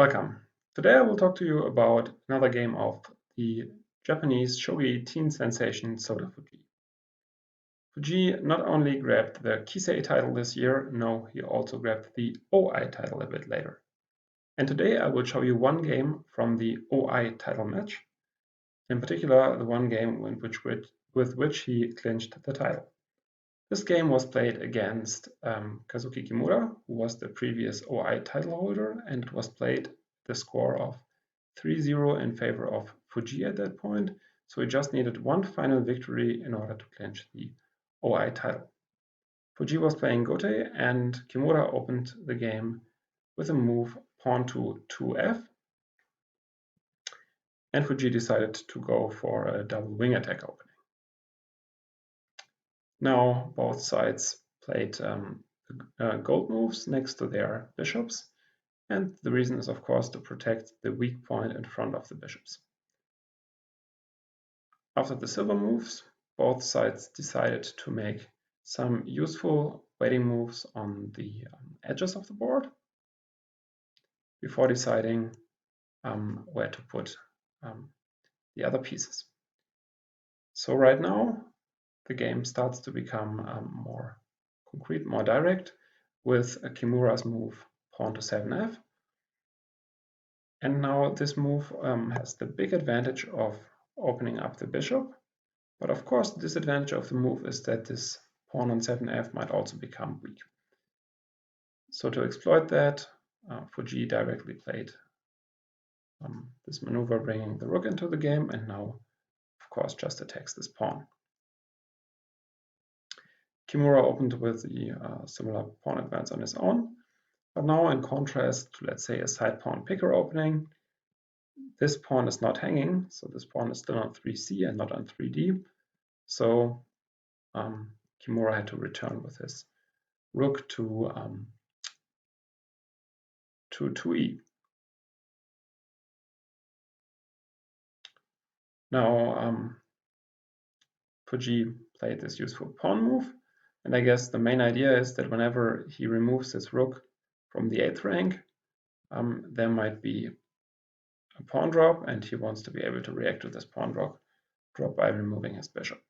Welcome. Today I will talk to you about another game of the Japanese shogi teen sensation Fujii. Fujii not only grabbed the Kisei title this year, no, he also grabbed the OI title a bit later. And today I will show you one game from the OI title match, in particular the one game with which he clinched the title. This game was played against Kazuki Kimura, who was the previous OI title holder, and it was played the score of 3-0 in favor of Fujii at that point, so he just needed one final victory in order to clinch the OI title. Fujii was playing Gote, and Kimura opened the game with a move pawn to 2f, and Fujii decided to go for a double wing attack opening. Now both sides played gold moves next to their bishops, and the reason is of course to protect the weak point in front of the bishops. After the silver moves, both sides decided to make some useful waiting moves on the edges of the board before deciding where to put the other pieces. So right now the game starts to become more concrete, more direct, with Kimura's move pawn to 7f. And now this move has the big advantage of opening up the bishop, but of course the disadvantage of the move is that this pawn on 7f might also become weak. So to exploit that, Fujii directly played this maneuver, bringing the rook into the game, and now of course just attacks this pawn. Kimura opened with the similar pawn advance on his own, but now in contrast to, let's say, a side pawn picker opening, this pawn is not hanging, so this pawn is still on 3c and not on 3d. So Kimura had to return with his rook to 2e. Now Fujii played this useful pawn move, and I guess the main idea is that whenever he removes his rook from the 8th rank, there might be a pawn drop, and he wants to be able to react to this pawn drop by removing his bishop.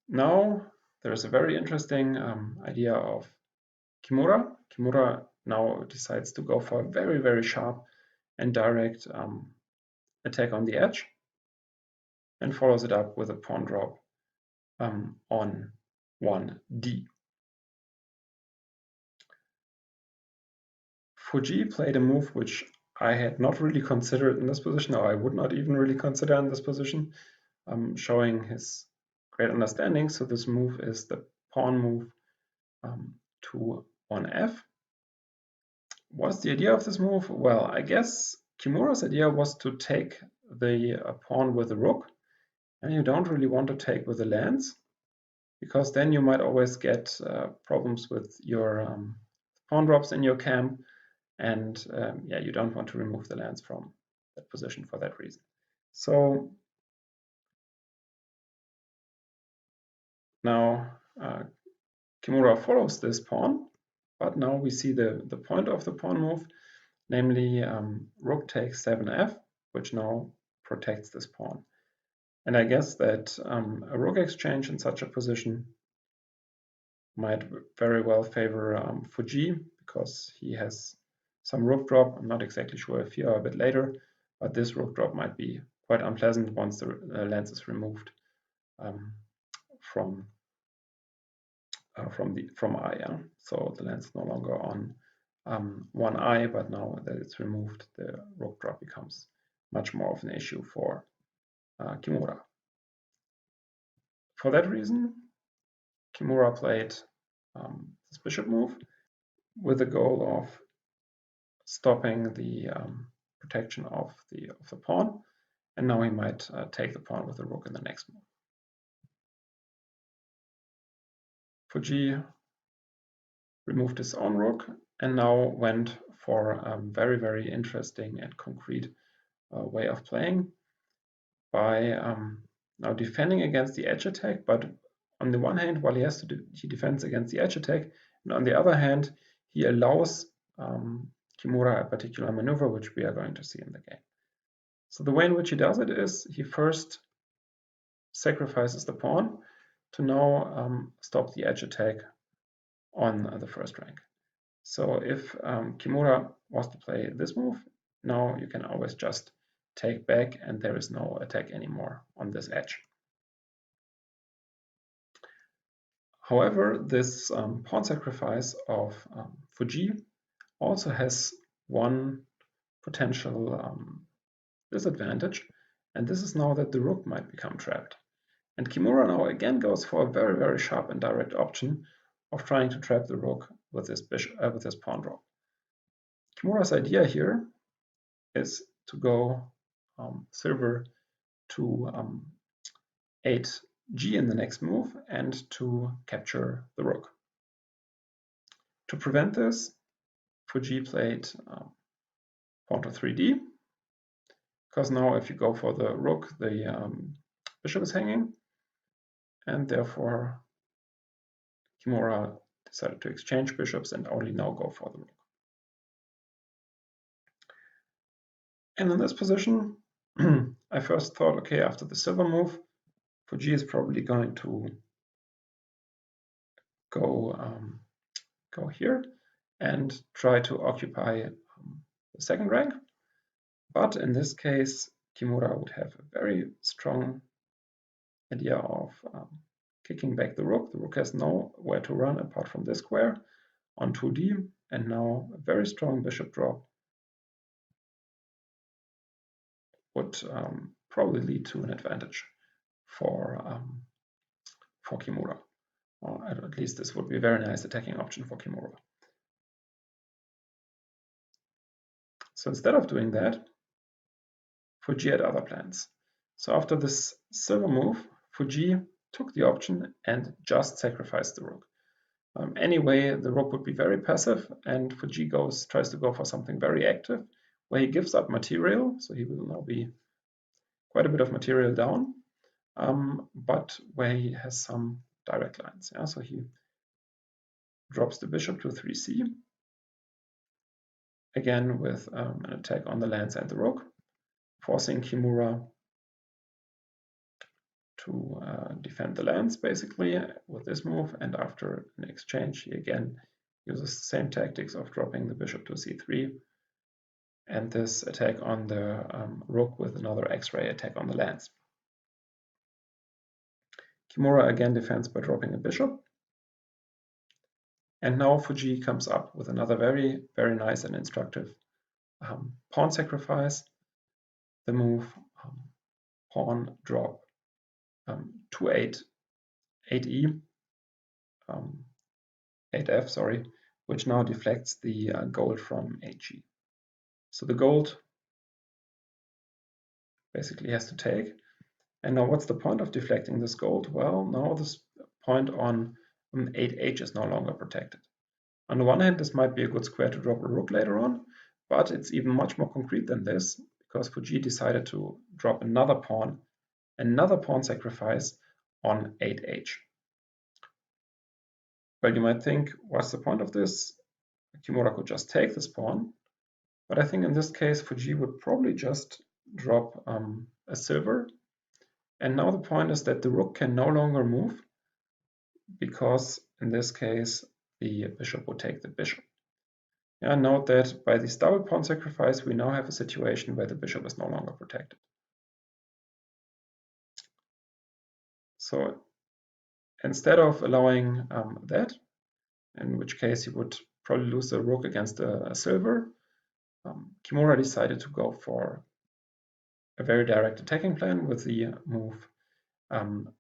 Now there's a very interesting idea of Kimura. Kimura now decides to go for a very, very sharp and direct attack on the edge, and follows it up with a pawn drop on 1d. Fujii played a move which I had not really considered in this position, or I would not even really consider in this position, showing his great understanding. So this move is the pawn move to 1f. What's the idea of this move? Well, I guess Kimura's idea was to take the pawn with the rook, and you don't really want to take with the lands, because then you might always get problems with your pawn drops in your camp, and yeah, you don't want to remove the lands from that position for that reason. So now Kimura follows this pawn, but now we see the point of the pawn move, namely rook takes 7f, which now protects this pawn. And I guess that a rook exchange in such a position might very well favor Fujii, because he has some rook drop. I'm not exactly sure if here or a bit later, but this rook drop might be quite unpleasant once the lens is removed from I. Yeah? So the lens is no longer on 1i, but now that it's removed, the rook drop becomes much more of an issue for Kimura. For that reason, Kimura played this bishop move with the goal of stopping the protection of the pawn, and now he might take the pawn with the rook in the next move. Fujii removed his own rook and now went for a very, very interesting and concrete way of playing by now defending against the edge attack, but on the one hand, while he defends against the edge attack, and on the other hand, he allows Kimura a particular maneuver, which we are going to see in the game. So the way in which he does it is he first sacrifices the pawn to now stop the edge attack on the first rank. So if Kimura was to play this move, now you can always just take back and there is no attack anymore on this edge. However, this pawn sacrifice of Fujii also has one potential disadvantage, and this is now that the rook might become trapped. And Kimura now again goes for a very, very sharp and direct option of trying to trap the rook with this pawn drop. Kimura's idea here is to go silver to 8g in the next move and to capture the rook. To prevent this, Fujii played pawn to 3d, because now if you go for the rook, the bishop is hanging, and therefore Kimura decided to exchange bishops and only now go for the rook. And in this position, I first thought, okay, after the silver move, Fujii is probably going to go here and try to occupy the second rank. But in this case, Kimura would have a very strong idea of kicking back the rook. The rook has nowhere to run apart from this square on 2d, and now a very strong bishop drop would probably lead to an advantage for Kimura. Or at least this would be a very nice attacking option for Kimura. So instead of doing that, Fujii had other plans. So after this silver move, Fujii took the option and just sacrificed the rook. Anyway, the rook would be very passive, and Fujii tries to go for something very active, where he gives up material, so he will now be quite a bit of material down, but where he has some direct lines. Yeah? So he drops the bishop to 3c, again with an attack on the lands and the rook, forcing Kimura to defend the lands basically with this move, and after an exchange he again uses the same tactics of dropping the bishop to c3 and this attack on the rook with another X-ray attack on the lands. Kimura again defends by dropping a bishop, and now Fujii comes up with another very, very nice and instructive pawn sacrifice, the move pawn drop to 8e, 8f, sorry, which now deflects the gold from 8g. So the gold basically has to take. And now what's the point of deflecting this gold? Well, now this point on 8h is no longer protected. On the one hand, this might be a good square to drop a rook later on, but it's even much more concrete than this, because Fujii decided to drop another pawn sacrifice on 8h. Well, you might think, what's the point of this? Kimura could just take this pawn, but I think in this case Fujii would probably just drop a silver, and now the point is that the rook can no longer move, because in this case the bishop would take the bishop. Yeah, note that by this double pawn sacrifice we now have a situation where the bishop is no longer protected. So instead of allowing that, in which case you would probably lose the rook against a silver, Kimura decided to go for a very direct attacking plan with the move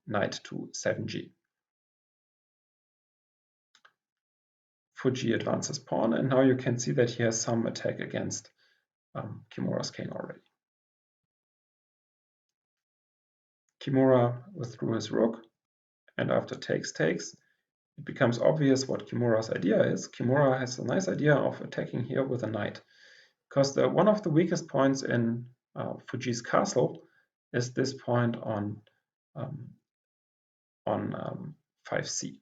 knight to 7g. Fujii advances pawn, and now you can see that he has some attack against Kimura's king already. Kimura withdrew his rook, and after takes, it becomes obvious what Kimura's idea is. Kimura has a nice idea of attacking here with a knight, because one of the weakest points in Fujii's castle is this point on 5c.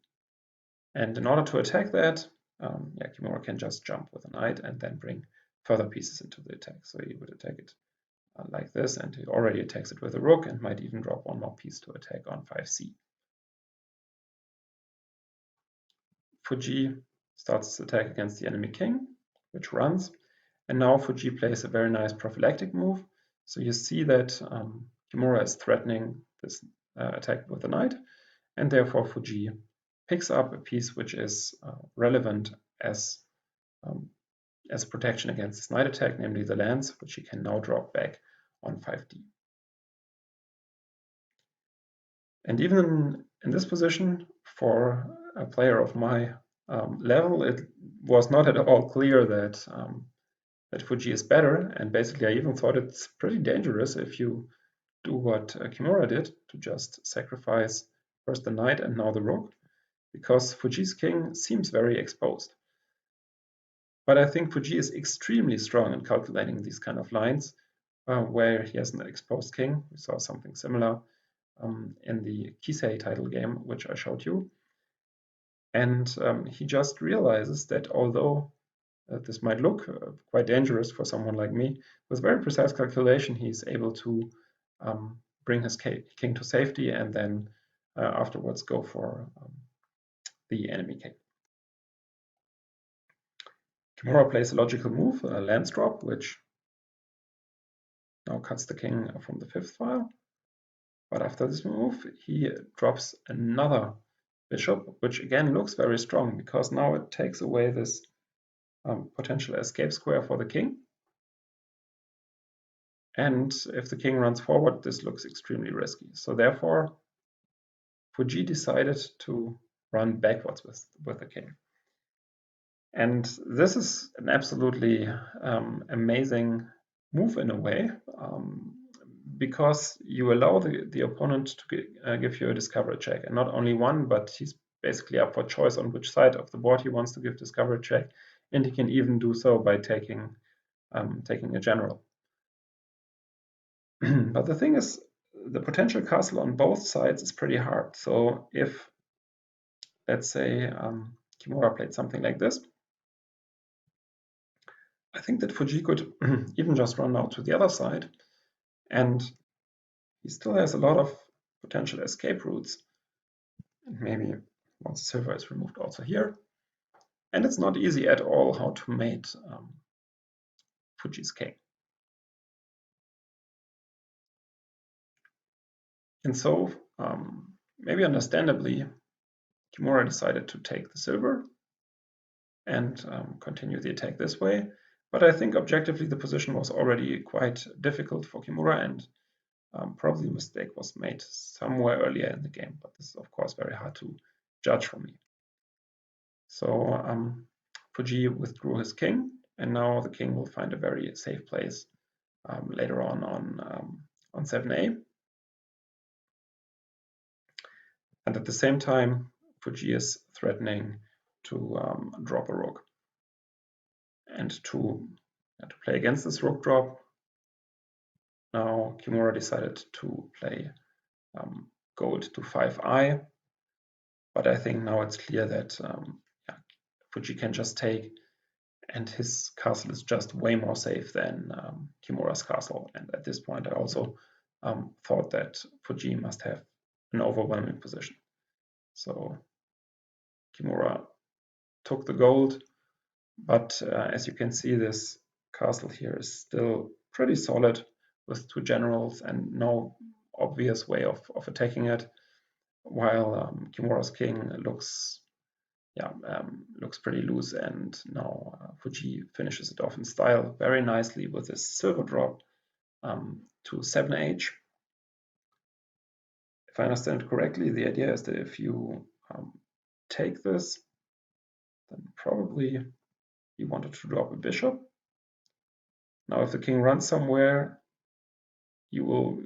And in order to attack that, Kimura can just jump with a knight and then bring further pieces into the attack. So he would attack it like this, and he already attacks it with a rook and might even drop one more piece to attack on 5c. Fujii starts his attack against the enemy king, which runs, and now Fujii plays a very nice prophylactic move. So you see that Kimura is threatening this attack with the knight, and therefore Fujii picks up a piece which is relevant as protection against this knight attack, namely the lance, which he can now drop back on 5d. And even in this position, for a player of my level, it was not at all clear that that Fujii is better. And basically, I even thought it's pretty dangerous if you do what Kimura did, to just sacrifice first the knight and now the rook, because Fujii's king seems very exposed. But I think Fujii is extremely strong in calculating these kind of lines, where he has an exposed king. We saw something similar in the Kisei title game, which I showed you. And he just realizes that although this might look quite dangerous for someone like me, with very precise calculation, he's able to bring his king to safety and then afterwards go for the enemy king. Kimura plays a logical move, a lance drop, which now cuts the king from the 5th file. But after this move, he drops another bishop, which again looks very strong, because now it takes away this potential escape square for the king. And if the king runs forward, this looks extremely risky. So therefore, Fujii decided to run backwards with the king. And this is an absolutely amazing move in a way, because you allow the opponent to give you a discovery check, and not only one, but he's basically up for choice on which side of the board he wants to give discovery check, and he can even do so by taking a general. But the thing is, the potential castle on both sides is pretty hard. So if, let's say, Kimura played something like this, I think that Fujii could even just run out to the other side, and he still has a lot of potential escape routes. And maybe once the silver is removed also here. And it's not easy at all how to mate Fujii's king. And so, maybe understandably, Kimura decided to take the silver and continue the attack this way. But I think objectively the position was already quite difficult for Kimura, and probably a mistake was made somewhere earlier in the game. But this is of course very hard to judge for me. So Fujii withdrew his king, and now the king will find a very safe place later on 7a. And at the same time, Fujii is threatening to drop a rook. And to play against this rook drop, now Kimura decided to play gold to 5i. But I think now it's clear that Fujii can just take, and his castle is just way more safe than Kimura's castle. And at this point, I also thought that Fujii must have an overwhelming position. So Kimura took the gold, but as you can see, this castle here is still pretty solid with 2 generals and no obvious way of attacking it, while Kimura's king looks pretty loose, and now Fujii finishes it off in style very nicely with this silver drop to 7h. If I understand it correctly, the idea is that if you take this, then probably you wanted to drop a bishop. Now if the king runs somewhere, you will,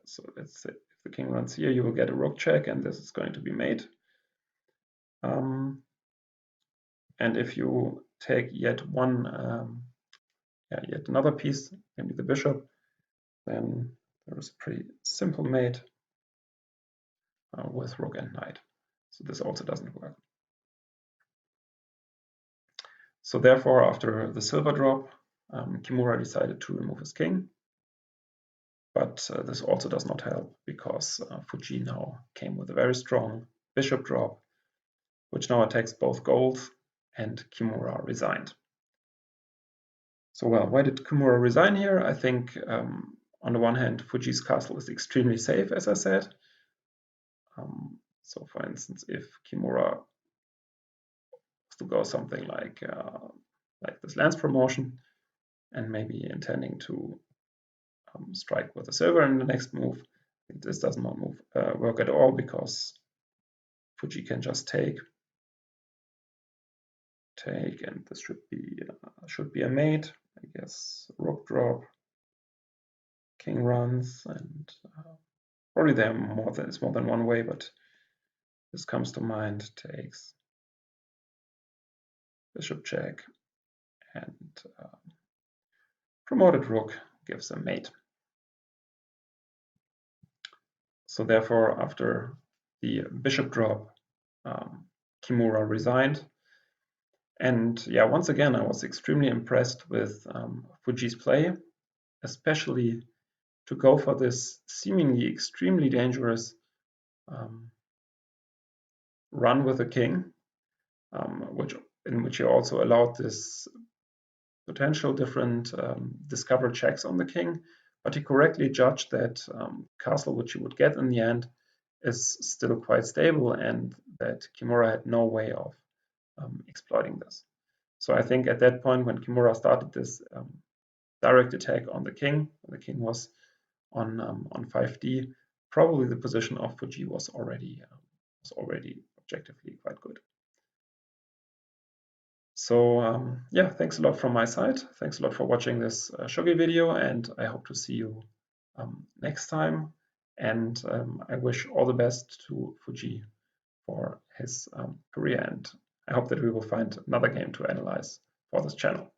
so let's say if the king runs here, you will get a rook check, and this is going to be mate. And if you take yet another piece, maybe the bishop, then there is a pretty simple mate with rook and knight. So this also doesn't work. So therefore, after the silver drop, Kimura decided to remove his king. But this also does not help, because Fujii now came with a very strong bishop drop, which now attacks both gold, and Kimura resigned. So, well, why did Kimura resign here? I think on the one hand, Fujii's castle is extremely safe, as I said. So for instance, if Kimura was to go something like this lance promotion, and maybe intending to strike with a silver in the next move, this does not work at all, because Fujii can just take, and this should be a mate. I guess rook drop, king runs, and probably there is more than one way, but this comes to mind. Takes, bishop check, and promoted rook gives a mate. So therefore, after the bishop drop, Kimura resigned. And yeah, once again, I was extremely impressed with Fujii's play, especially to go for this seemingly extremely dangerous run with the king, in which he also allowed this potential different discovered checks on the king, but he correctly judged that castle which he would get in the end is still quite stable, and that Kimura had no way of exploiting this. So I think at that point, when Kimura started this direct attack on the king was on 5d, probably the position of Fujii was already objectively quite good. So yeah, thanks a lot from my side. Thanks a lot for watching this Shogi video, and I hope to see you next time. And I wish all the best to Fujii for his career, and I hope that we will find another game to analyze for this channel.